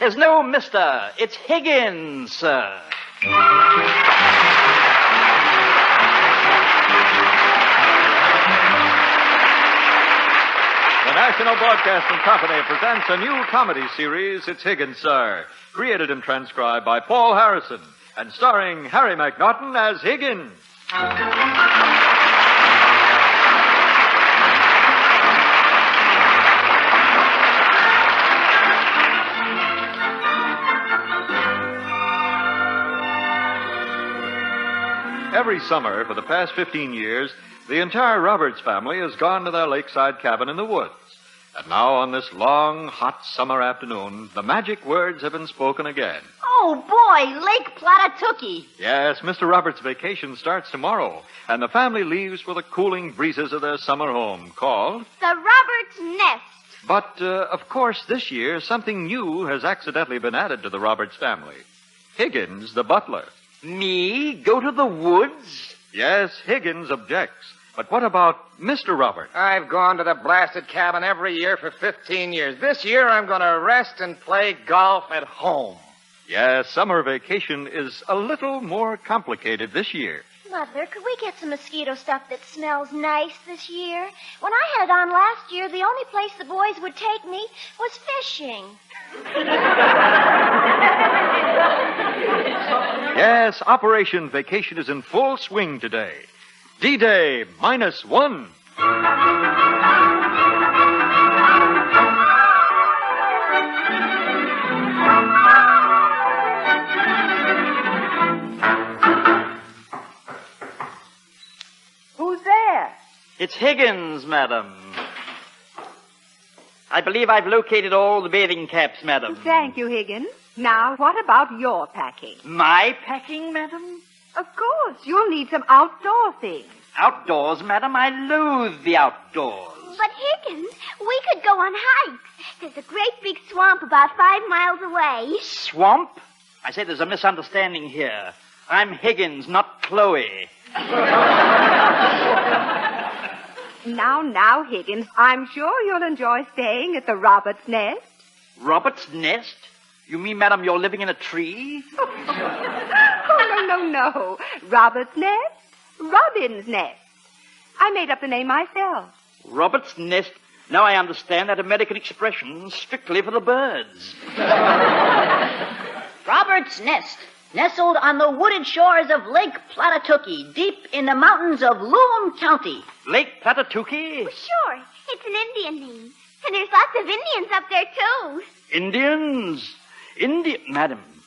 There's no Mr. It's Higgins, sir. The National Broadcasting Company presents a new comedy series, It's Higgins, Sir, created and transcribed by Paul Harrison, and starring Harry McNaughton as Higgins. Every summer for the past 15 years, the entire Roberts family has gone to their lakeside cabin in the woods. And now on this long, hot summer afternoon, the magic words have been spoken again. Oh, boy, Lake Platatuki. Yes, Mr. Roberts' vacation starts tomorrow, and the family leaves for the cooling breezes of their summer home, called The Roberts Nest. But, of course, this year, something new has accidentally been added to the Roberts family. Higgins, the butler. Me? Go to the woods? Yes, Higgins objects. But what about Mr. Roberts? I've gone to the blasted cabin every year for 15 years. This year I'm going to rest and play golf at home. Yes, summer vacation is a little more complicated this year. Mother, could we get some mosquito stuff that smells nice this year? When I had it on last year, the only place the boys would take me was fishing. Yes, Operation Vacation is in full swing today. D-Day -1. Who's there? It's Higgins, madam. I believe I've located all the bathing caps, madam. Thank you, Higgins. Now, what about your packing? My packing, madam? Of course, you'll need some outdoor things. Outdoors, madam? I loathe the outdoors. But, Higgins, we could go on hikes. There's a great big swamp about 5 miles away. Swamp? I say there's a misunderstanding here. I'm Higgins, not Chloe. Now, Higgins, I'm sure you'll enjoy staying at the Roberts Nest. Robert's Nest? You mean, madam, you're living in a tree? Oh, no. Robert's Nest? Robin's Nest. I made up the name myself. Robert's Nest? Now I understand that American expression strictly for the birds. Roberts Nest, nestled on the wooded shores of Lake Platatuki, deep in the mountains of Loon County. Lake Platatuki? Sure, it's an Indian name. And there's lots of Indians up there, too. Indians?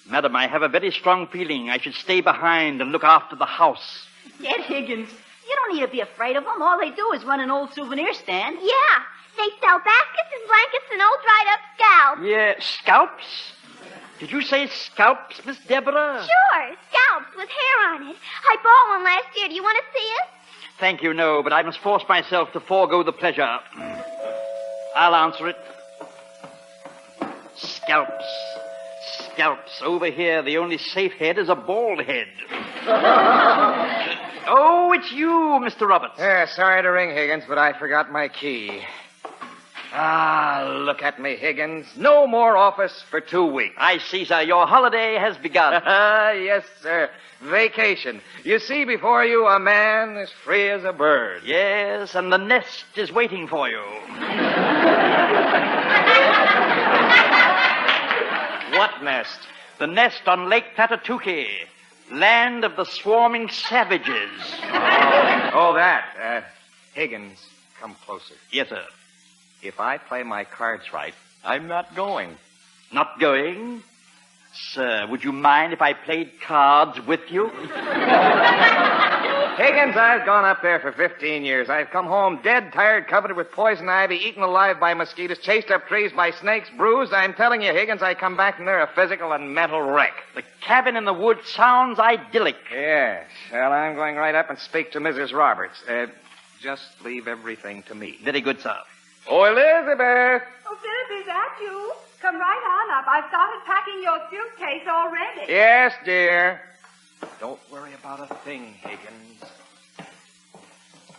Madam, I have a very strong feeling I should stay behind and look after the house. Yes, Higgins, you don't need to be afraid of them. All they do is run an old souvenir stand. Yeah, they sell baskets and blankets and old dried-up scalps. Yeah, scalps? Did you say scalps, Miss Deborah? Sure, scalps with hair on it. I bought one last year. Do you want to see it? Thank you, no, but I must force myself to forego the pleasure. I'll answer it. Scalps. Over here, the only safe head is a bald head. Oh, it's you, Mr. Roberts. Yeah, sorry to ring, Higgins, but I forgot my key. Ah, look at me, Higgins. No more office for 2 weeks. I see, sir. Your holiday has begun. Yes, sir. Vacation. You see before you a man as free as a bird. Yes, and the nest is waiting for you. What nest? The nest on Lake Platatuki, land of the swarming savages. Oh, that. Higgins, come closer. Yes, sir. If I play my cards right, I'm not going. Not going? Sir, would you mind if I played cards with you? Higgins, I've gone up there for 15 years. I've come home dead, tired, covered with poison ivy, eaten alive by mosquitoes, chased up trees by snakes, bruised. I'm telling you, Higgins, I come back from there a physical and mental wreck. The cabin in the woods sounds idyllic. Yes. Well, I'm going right up and speak to Mrs. Roberts. Just leave everything to me. Very good, sir. Oh, Elizabeth! Oh, Philip, is that you? Come right on up. I've started packing your suitcase already. Yes, dear. Don't worry about a thing, Higgins.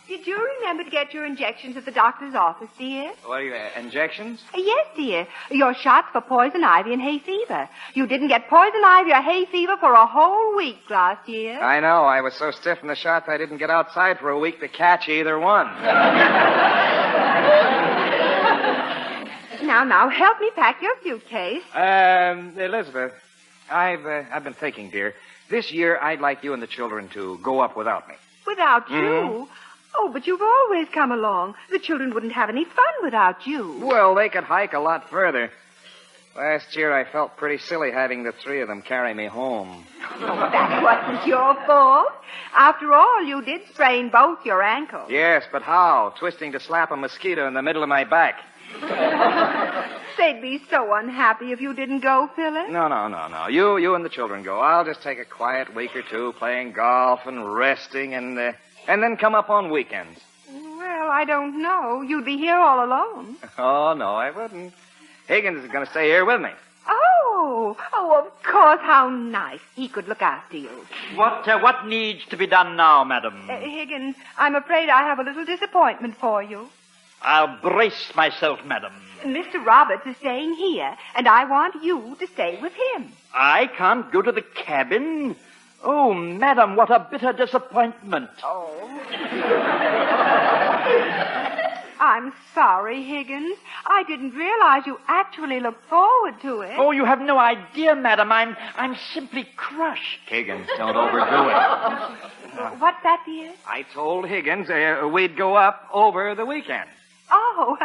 Did you remember to get your injections at the doctor's office, dear? What are you, injections? Yes, dear. Your shots for poison ivy and hay fever. You didn't get poison ivy or hay fever for a whole week last year. I know. I was so stiff in the shots I didn't get outside for a week to catch either one. Now, help me pack your suitcase. Elizabeth, I've been thinking, dear. This year, I'd like you and the children to go up without me. Without you? Oh, but you've always come along. The children wouldn't have any fun without you. Well, they could hike a lot further. Last year, I felt pretty silly having the three of them carry me home. Oh, that wasn't your fault. After all, you did sprain both your ankles. Yes, but how? Twisting to slap a mosquito in the middle of my back. They'd be so unhappy if you didn't go, Phyllis. No. You and the children go. I'll just take a quiet week or two playing golf and resting and then come up on weekends. Well, I don't know. You'd be here all alone. Oh, no, I wouldn't. Higgins is going to stay here with me. Oh, of course. How nice. He could look after you. What needs to be done now, madam? Higgins, I'm afraid I have a little disappointment for you. I'll brace myself, madam. Mr. Roberts is staying here, and I want you to stay with him. I can't go to the cabin? Oh, madam, what a bitter disappointment. Oh. I'm sorry, Higgins. I didn't realize you actually looked forward to it. Oh, you have no idea, madam. I'm simply crushed. Higgins, don't overdo it. What's that, dear? I told Higgins we'd go up over the weekend. Oh,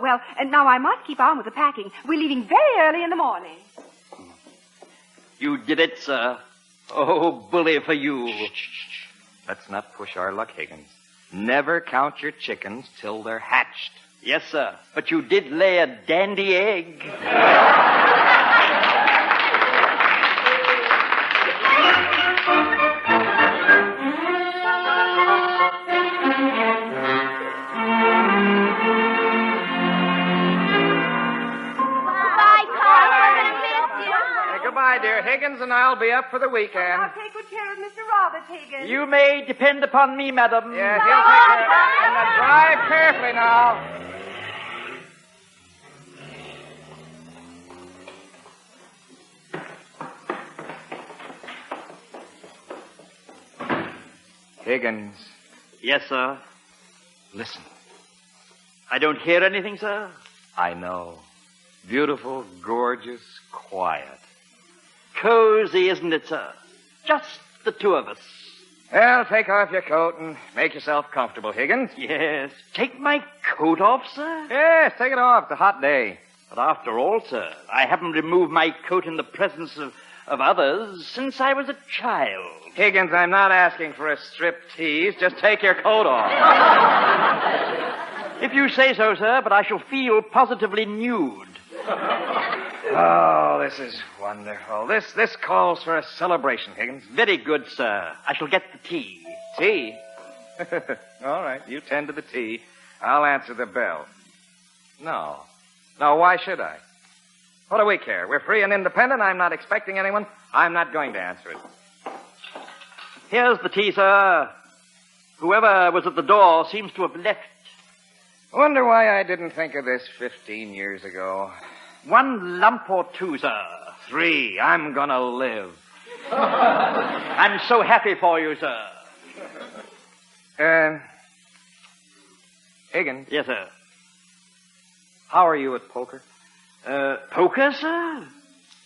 well, now I must keep on with the packing. We're leaving very early in the morning. You did it, sir. Oh, bully for you. Shh. Let's not push our luck, Higgins. Never count your chickens till they're hatched. Yes, sir. But you did lay a dandy egg. Goodbye, dear Higgins, and I'll be up for the weekend. I'll take good care of Mr. Roberts, Higgins. You may depend upon me, madam. Yeah, he'll take care of it. And now drive carefully now. Higgins, Yes, sir. listen. I don't hear anything, sir. I know. Beautiful, gorgeous, quiet. Cozy, isn't it, sir? Just the two of us. Well, take off your coat and make yourself comfortable, Higgins. Yes. Take my coat off, sir? Yes, take it off. It's a hot day. But after all, sir, I haven't removed my coat in the presence of others since I was a child. Higgins, I'm not asking for a strip tease. Just take your coat off. If you say so, sir, but I shall feel positively nude. Oh, this is wonderful. This calls for a celebration, Higgins. Very good, sir. I shall get the tea. Tea? All right, you tend to the tea. I'll answer the bell. No, why should I? What do we care? We're free and independent. I'm not expecting anyone. I'm not going to answer it. Here's the tea, sir. Whoever was at the door seems to have left. Wonder why I didn't think of this 15 years ago. 1 lump or 2, sir. 3. I'm gonna live. I'm so happy for you, sir. Higgins, Yes, sir. how are you at poker? Poker, sir?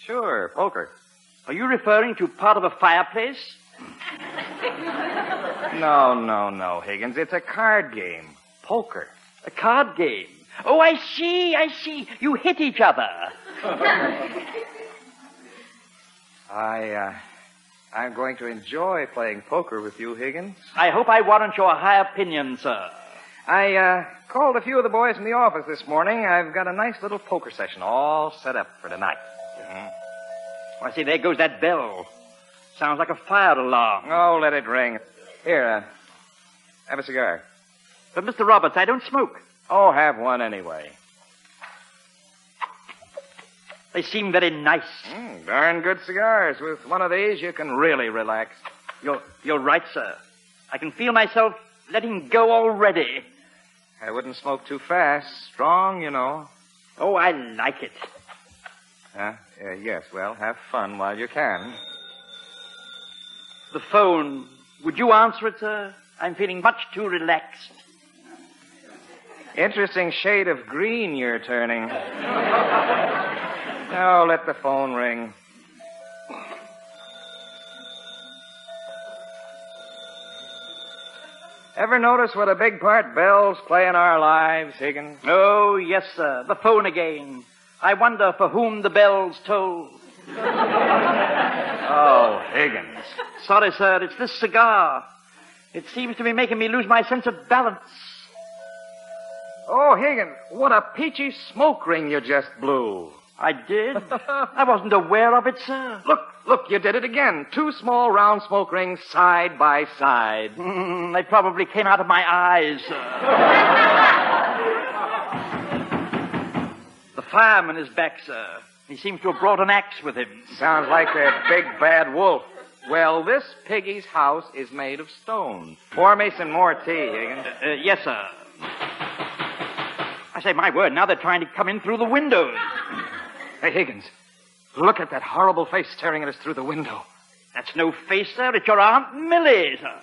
Sure, poker. Are you referring to part of a fireplace? No, Higgins. It's a card game. Poker. A card game. Oh, I see. You hit each other. I'm going to enjoy playing poker with you, Higgins. I hope I warrant your high opinion, sir. I called a few of the boys in the office this morning. I've got a nice little poker session all set up for tonight. I see, there goes that bell. Sounds like a fire alarm. Oh, let it ring. Here, have a cigar. But, Mr. Roberts, I don't smoke. Oh, have one anyway. They seem very nice. Darn good cigars. With one of these, you can really relax. You're right, sir. I can feel myself letting go already. I wouldn't smoke too fast. Strong, you know. Oh, I like it. Yes, well, have fun while you can. The phone. Would you answer it, sir? I'm feeling much too relaxed. Interesting shade of green you're turning. Now let the phone ring. Ever notice what a big part bells play in our lives, Higgins? Oh, yes, sir. The phone again. I wonder for whom the bells toll. Oh, Higgins. Sorry, sir. It's this cigar. It seems to be making me lose my sense of balance. Oh, Higgins, what a peachy smoke ring you just blew. I did? I wasn't aware of it, sir. Look, you did it again. 2 small round smoke rings side by side. They probably came out of my eyes, sir. The fireman is back, sir. He seems to have brought an axe with him. Sounds like that big bad wolf. Well, this piggy's house is made of stone. Pour me some more tea, Higgins. Yes, sir. I say, my word, now they're trying to come in through the windows. Hey, Higgins, look at that horrible face staring at us through the window. That's no face, sir. It's your Aunt Millie, sir.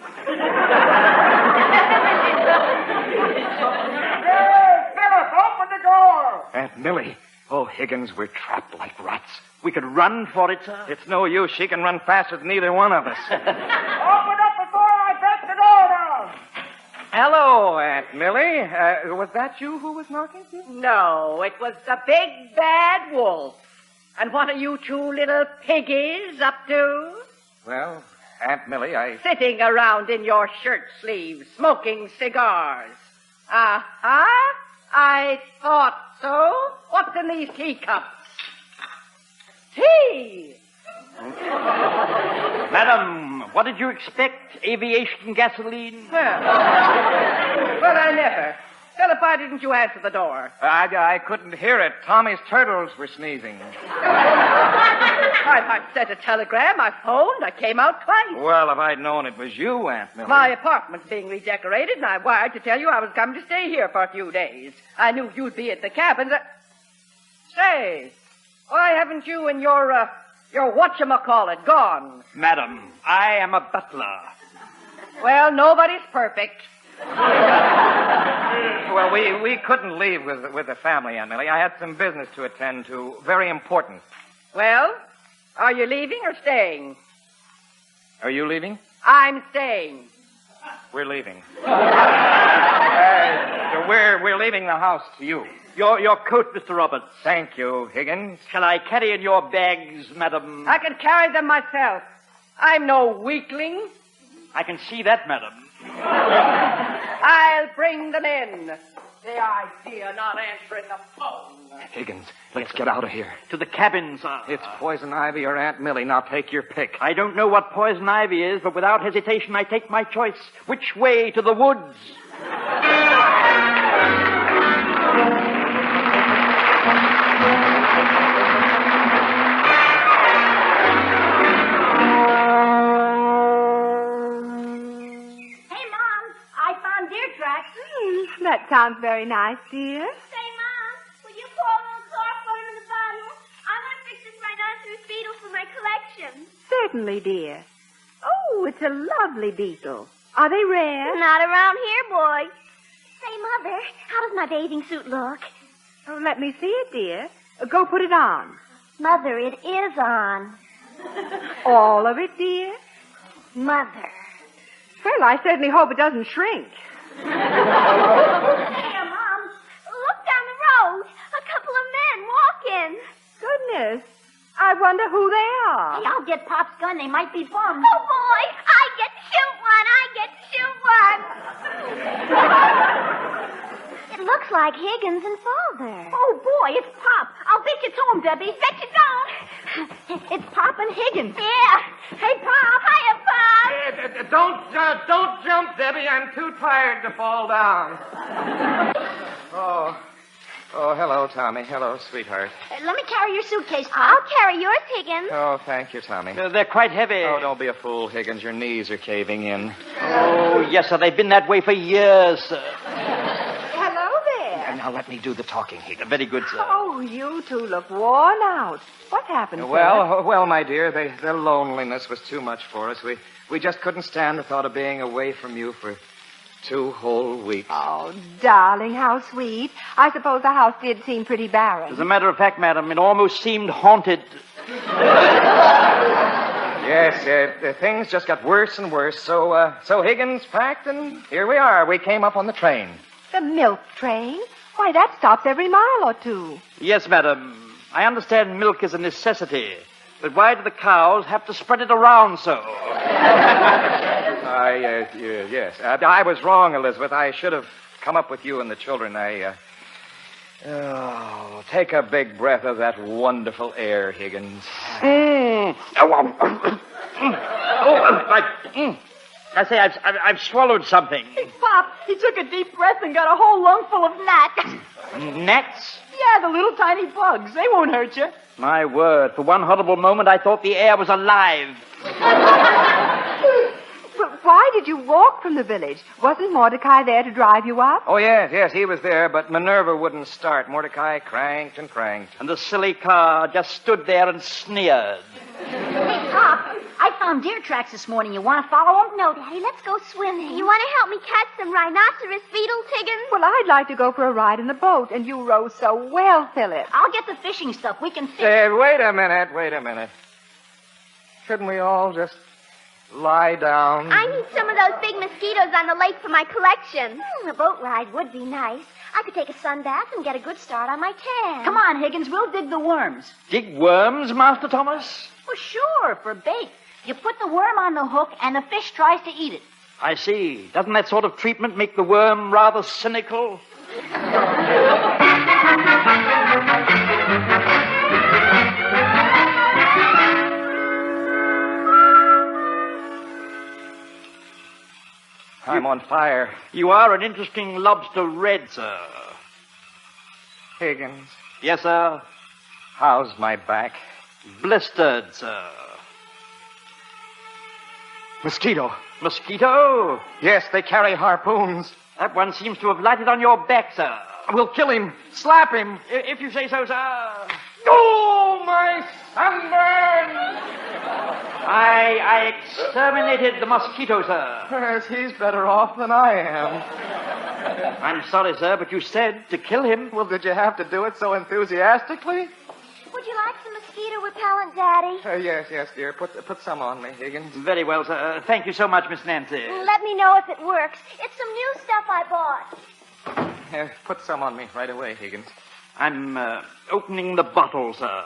Hey, Phyllis, open the door! Aunt Millie. Oh, Higgins, we're trapped like rats. We could run for it, sir. It's no use. She can run faster than either one of us. Open up before I break the door down! Hello, Aunt Millie. Was that you who was knocking? No, it was the big bad wolf. And what are you 2 little piggies up to? Well, Aunt Millie, Sitting around in your shirt sleeves, smoking cigars. Uh-huh. I thought so. What's in these teacups? Tea! Madam, what did you expect? Aviation gasoline? Well, I never. Philip, why didn't you answer the door? I couldn't hear it. Tommy's turtles were sneezing. I sent a telegram, I phoned, I came out twice. Well, if I'd known it was you, Aunt Millie. My apartment's being redecorated, and I wired to tell you I was coming to stay here for a few days. I knew you'd be at the cabin. Say, why haven't you and your whatchamacallit gone? Madam, I am a butler. Well, nobody's perfect. Well, we couldn't leave with the family, Aunt Millie. I had some business to attend to. Very important. Well, are you leaving or staying? Are you leaving? I'm staying. We're leaving. We're leaving the house to you. Your coat, Mr. Roberts. Thank you, Higgins. Shall I carry in your bags, madam? I can carry them myself. I'm no weakling. I can see that, madam. I'll bring them in. The idea not answering the phone. Higgins, let's get out of here. To the cabin, sir. It's Poison Ivy or Aunt Millie. Now take your pick. I don't know what poison ivy is, but without hesitation, I take my choice. Which way to the woods? That sounds very nice, dear. Say, Mom, will you pour a little chloroform in the bottle? I'm going to fix this rhinoceros beetle for my collection. Certainly, dear. Oh, it's a lovely beetle. Are they rare? Not around here, boy. Say, Mother, how does my bathing suit look? Oh, let me see it, dear. Go put it on. Mother, it is on. All of it, dear? Mother. Well, I certainly hope it doesn't shrink. Hey, Mom, look down the road. A couple of men walking. Goodness. I wonder who they are. Hey, I'll get Pop's gun. They might be bums. Oh, boy. I get to shoot one. It looks like Higgins and Father. Oh, boy, it's Pop. I'll bet you to him, Debbie. Bet you don't. It's Pop and Higgins. Yeah. Hey, Pop. Hiya, Pop. Don't jump, Debbie. I'm too tired to fall down. Oh, hello, Tommy. Hello, sweetheart. Let me carry your suitcase, Pop. I'll carry yours, Higgins. Oh, thank you, Tommy. They're quite heavy. Oh, don't be a fool, Higgins. Your knees are caving in. Oh, Oh, yes, sir. They've been that way for years, sir. Hello there. Now let me do the talking, Higgins. Very good, sir. Oh, you two look worn out. What happened, Philip? Well, my dear, the loneliness was too much for us. We just couldn't stand the thought of being away from you for 2 whole weeks. Oh, darling, how sweet. I suppose the house did seem pretty barren. As a matter of fact, madam, it almost seemed haunted. Yes, things just got worse and worse. So Higgins packed, and here we are. We came up on the train. The milk train? Why, that stops every mile or two. Yes, madam. I understand milk is a necessity. But why do the cows have to spread it around so? Yes. I was wrong, Elizabeth. I should have come up with you and the children. Take a big breath of that wonderful air, Higgins. I say, I've swallowed something. Pop, he took a deep breath and got a whole lungful of gnats. Gnats? Yeah, the little tiny bugs. They won't hurt you. My word, for one horrible moment I thought the air was alive. But why did you walk from the village? Wasn't Mordecai there to drive you up? Oh, yes, he was there, but Minerva wouldn't start. Mordecai cranked and cranked. And the silly car just stood there and sneered. Pop, I found deer tracks this morning. You want to follow them? No, Daddy, let's go swimming. You want to help me catch some rhinoceros beetles, Higgins? Well, I'd like to go for a ride in the boat, and you row so well, Philip. I'll get the fishing stuff. We can fish. Wait a minute. Shouldn't we all just lie down? I need some of those big mosquitoes on the lake for my collection. A boat ride would be nice. I could take a sun bath and get a good start on my tan. Come on, Higgins. We'll dig the worms. Dig worms, Master Thomas? Well, sure, for bait. You put the worm on the hook, and the fish tries to eat it. I see. Doesn't that sort of treatment make the worm rather cynical? I'm on fire. You are an interesting lobster red, sir. Higgins, Yes, sir. how's my back? Blistered, sir. Mosquito. Mosquito? Yes, they carry harpoons. That one seems to have lighted on your back, sir. We'll kill him. Slap him. If you say so, sir. Oh, my sunburn! I exterminated the mosquito, sir. Yes, he's better off than I am. I'm sorry, sir, but you said to kill him. Well, did you have to do it so enthusiastically? Would you like some mosquito repellent, Daddy? Yes, dear. Put some on me, Higgins. Very well, sir. Thank you so much, Miss Nancy. Let me know if it works. It's some new stuff I bought. Put some on me right away, Higgins. I'm opening the bottle, sir.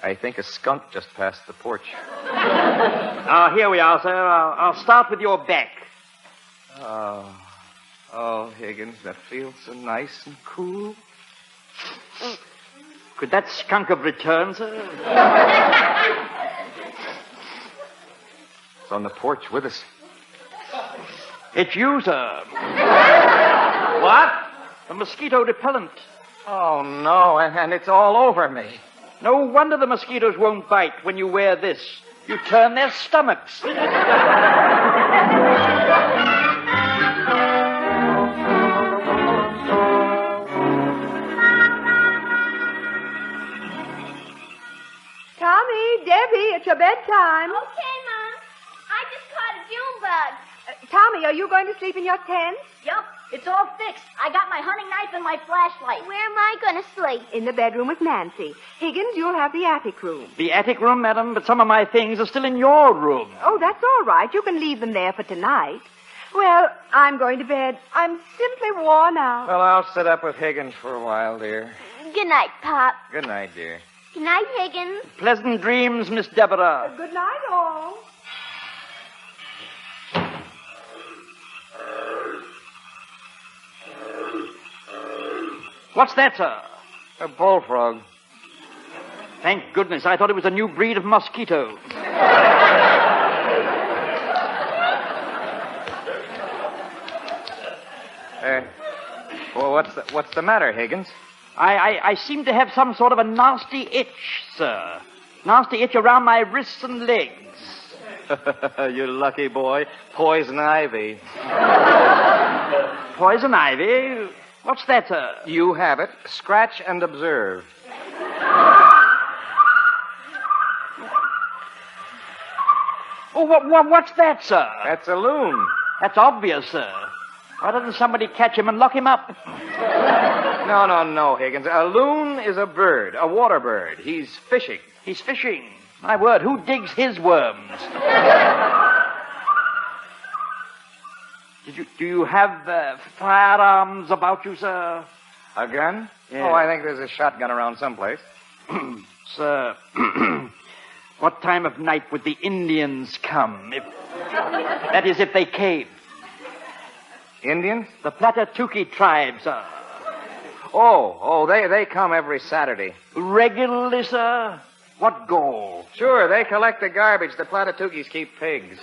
I think a skunk just passed the porch. Here we are, sir. I'll start with your back. Oh, Higgins, that feels so nice and cool. Could that skunk have returned, sir? It's on the porch with us. It's you, sir. What? The mosquito repellent. Oh, no, and it's all over me. No wonder the mosquitoes won't bite when you wear this. You turn their stomachs. Tommy, Debbie, it's your bedtime. Okay, Mom. I just caught a June bug. Tommy, are you going to sleep in your tent? Yup, it's all fixed. I got my hunting knife and my flashlight. Where am I going to sleep? In the bedroom with Nancy. Higgins, you'll have the attic room. The attic room, madam, but some of my things are still in your room. Oh, that's all right. You can leave them there for tonight. Well, I'm going to bed. I'm simply worn out. Well, I'll sit up with Higgins for a while, dear. Good night, Pop. Good night, dear. Good night, Higgins. Pleasant dreams, Miss Deborah. Good night, all. What's that, sir? A bullfrog. Thank goodness. I thought it was a new breed of mosquito. Well, what's the matter, Higgins? I seem to have some sort of a nasty itch, sir. Nasty itch around my wrists and legs. You lucky boy. Poison ivy. Poison ivy? What's that, sir? You have it. Scratch and observe. Oh, what's that, sir? That's a loon. That's obvious, sir. Why doesn't somebody catch him and lock him up? No, Higgins. A loon is a bird, a water bird. He's fishing. He's fishing. My word, who digs his worms? Do you have firearms about you, sir? A gun? Yeah. Oh, I think there's a shotgun around someplace. Sir, what time of night would the Indians come? That is, if they came. Indians? The Platatuki tribe, sir. Oh, they come every Saturday. Regularly, sir? What goal? Sure, they collect the garbage. The Platatukis keep pigs.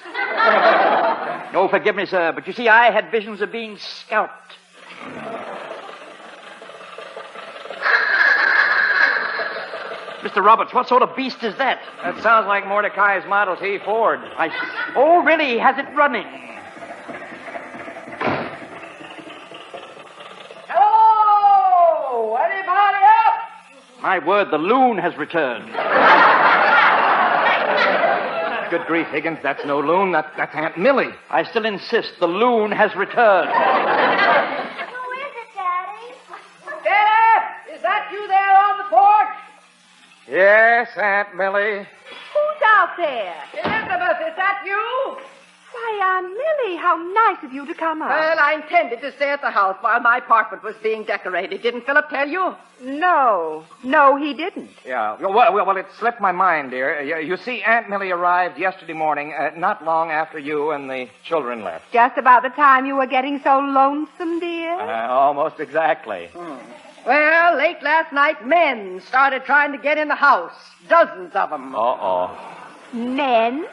No, forgive me, sir, but you see, I had visions of being scalped. Mr. Roberts, what sort of beast is that? That sounds like Mordecai's Model T Ford. Oh, really? He has it running. Hello! Anybody up? My word, the loon has returned. Good grief, Higgins. That's no loon. That's Aunt Millie. I still insist. The loon has returned. Who is it, Daddy? Dad, is that you there on the porch? Yes, Aunt Millie. Who's out there? Elizabeth, is that you? Why, Aunt Millie, how nice of you to come up. Well, I intended to stay at the house while my apartment was being decorated. Didn't Philip tell you? No, he didn't. Yeah. Well, it slipped my mind, dear. You see, Aunt Millie arrived yesterday morning, not long after you and the children left. Just about the time you were getting so lonesome, dear. Almost exactly. Well, late last night, men started trying to get in the house. Dozens of them. Uh-oh. Men?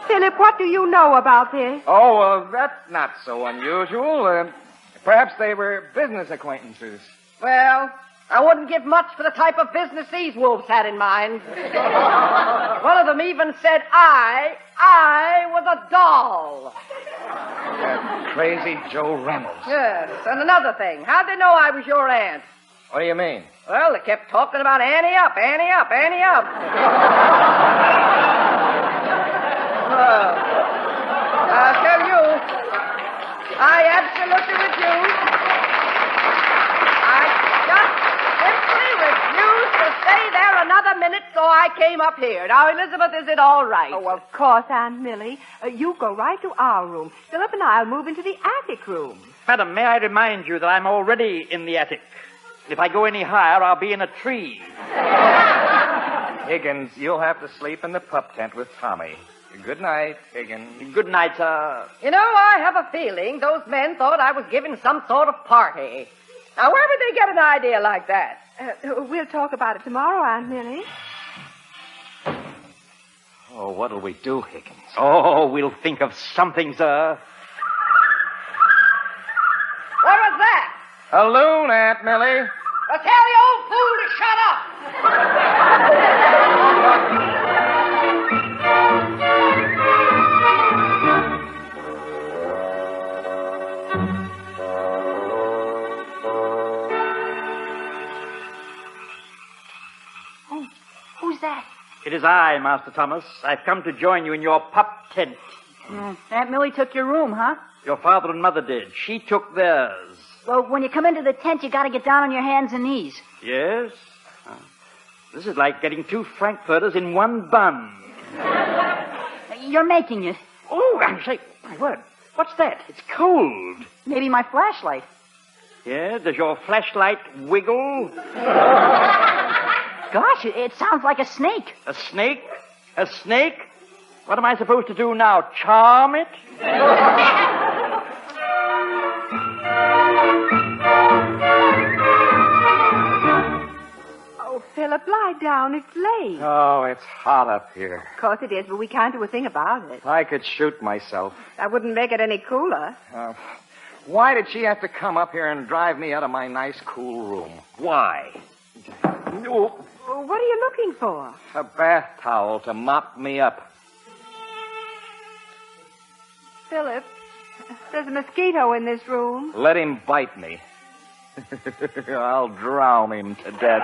Philip, what do you know about this? Oh, well, that's not so unusual. Perhaps they were business acquaintances. Well, I wouldn't give much for the type of business these wolves had in mind. One of them even said I was a doll. That crazy Joe Reynolds. Yes, and another thing. How'd they know I was your aunt? What do you mean? Well, they kept talking about Annie up, Annie up, Annie up. I'll tell you, I absolutely refuse. I just simply refuse to stay there another minute, so I came up here. Now, Elizabeth, is it all right? Oh, of course, Aunt Millie. You go right to our room. Philip and I'll move into the attic room. Madam, may I remind you that I'm already in the attic. If I go any higher, I'll be in a tree. Higgins, you'll have to sleep in the pup tent with Tommy. Good night, Higgins. Good night, sir. You know, I have a feeling those men thought I was giving some sort of party. Now, where would they get an idea like that? We'll talk about it tomorrow, Aunt Millie. Oh, what'll we do, Higgins? Oh, we'll think of something, sir. What was that? A loon, Aunt Millie. Well, tell the old fool to shut up. Who's that? It is I, Master Thomas. I've come to join you in your pup tent. Aunt Millie took your room, huh? Your father and mother did. She took theirs. Well, when you come into the tent, you gotta get down on your hands and knees. Yes? This is like getting two frankfurters in one bun. You're making it. Oh, I say, my word. What's that? It's cold. Maybe my flashlight. Yeah? Does your flashlight wiggle? Gosh, it sounds like a snake. A snake? A snake? What am I supposed to do now? Charm it? Oh, Philip, lie down. It's late. Oh, it's hot up here. Of course it is, but we can't do a thing about it. I could shoot myself. That wouldn't make it any cooler. Why did she have to come up here and drive me out of my nice, cool room? Why? What are you looking for? A bath towel to mop me up. Philip, there's a mosquito in this room. Let him bite me. I'll drown him to death.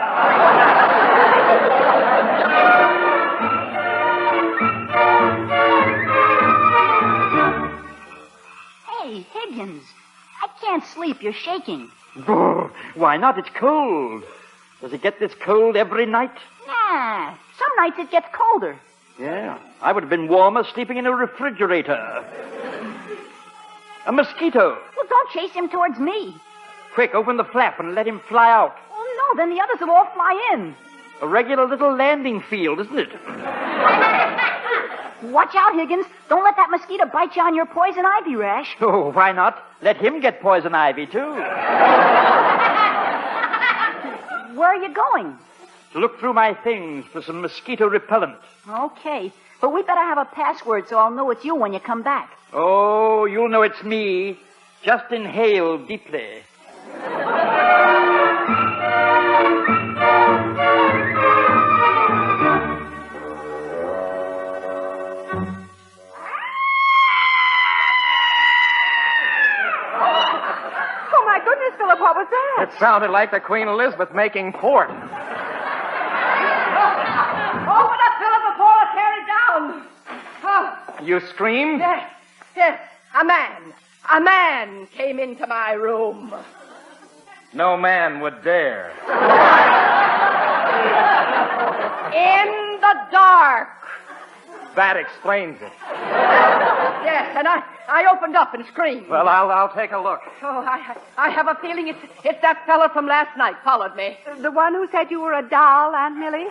Hey, Higgins. I can't sleep. You're shaking. Why not? It's cold. Does it get this cold every night? Nah. Some nights it gets colder. Yeah. I would have been warmer sleeping in a refrigerator. A mosquito. Well, don't chase him towards me. Quick, open the flap and let him fly out. Oh, no. Then the others will all fly in. A regular little landing field, isn't it? Watch out, Higgins. Don't let that mosquito bite you on your poison ivy rash. Oh, why not? Let him get poison ivy, too. Where are you going? To look through my things for some mosquito repellent. Okay. But we better have a password so I'll know it's you when you come back. Oh, you'll know it's me. Just inhale deeply. Oh, my goodness, Philip, what was that? It sounded like the Queen Elizabeth making port. Open up, Philip, before I tear it down. Oh, You screamed? yes, yes. A man came into my room. No man would dare. In the dark. That explains it. Yes, and I opened up and screamed. Well, I'll take a look. Oh, I have a feeling it's that fella from last night followed me. The one who said you were a doll, Aunt Millie?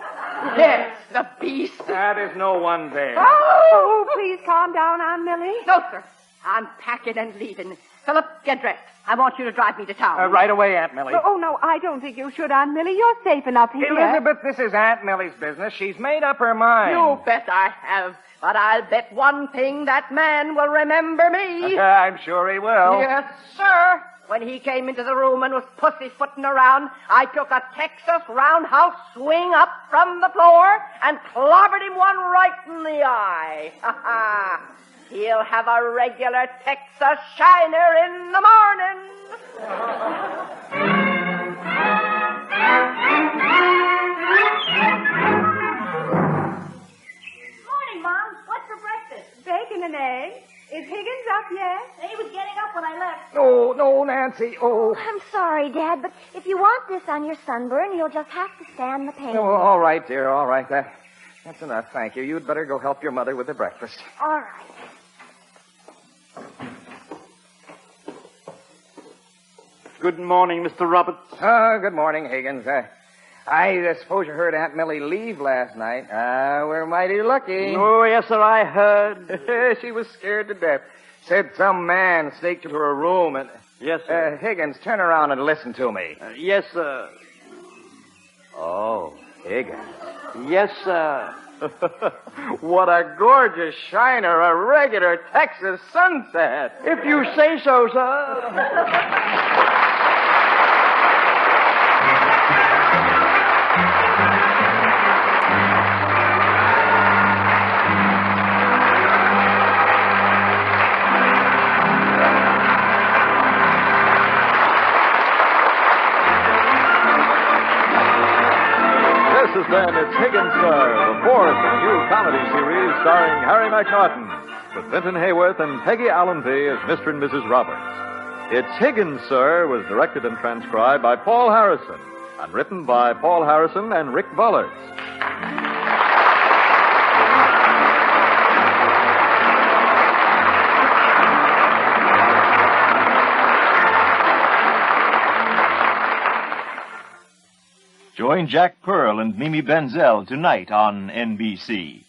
Yes, the beast. There's no one there. Oh, please calm down, Aunt Millie. No, sir. I'm packing and leaving. Philip, get dressed. I want you to drive me to town. Right away, Aunt Millie. Oh, no, I don't think you should, Aunt Millie. You're safe enough here. Elizabeth, this is Aunt Millie's business. She's made up her mind. You bet I have. But I'll bet one thing, that man will remember me. I'm sure he will. Yes, sir. When he came into the room and was pussyfooting around, I took a Texas roundhouse swing up from the floor and clobbered him one right in the eye. Ha ha. He'll have a regular Texas shiner in the morning. Morning, Mom. What's for breakfast? Bacon and eggs. Is Higgins up yet? He was getting up when I left. No, Nancy. Oh. I'm sorry, Dad, but if you want this on your sunburn, you'll just have to stand the pain. Oh, all right, dear, all right. That's enough, thank you. You'd better go help your mother with the breakfast. All right. Good morning, Mr. Roberts. Good morning, Higgins. I suppose you heard Aunt Millie leave last night. We're mighty lucky. Oh, yes, sir, I heard. She was scared to death. Said some man sneaked into her room and... Yes, sir. Higgins, turn around and listen to me. Yes, sir. Oh, Higgins. Yes, sir. What a gorgeous shiner, a regular Texas sunset. If you say so, sir. This has been It's Higgins, Sir, the fourth new comedy series starring Harry McNaughton, with Vinton Hayworth and Peggy Allenby as Mr. and Mrs. Roberts. It's Higgins, Sir was directed and transcribed by Paul Harrison and written by Paul Harrison and Rick Bullard. Join Jack Pearl and Mimi Benzel tonight on NBC.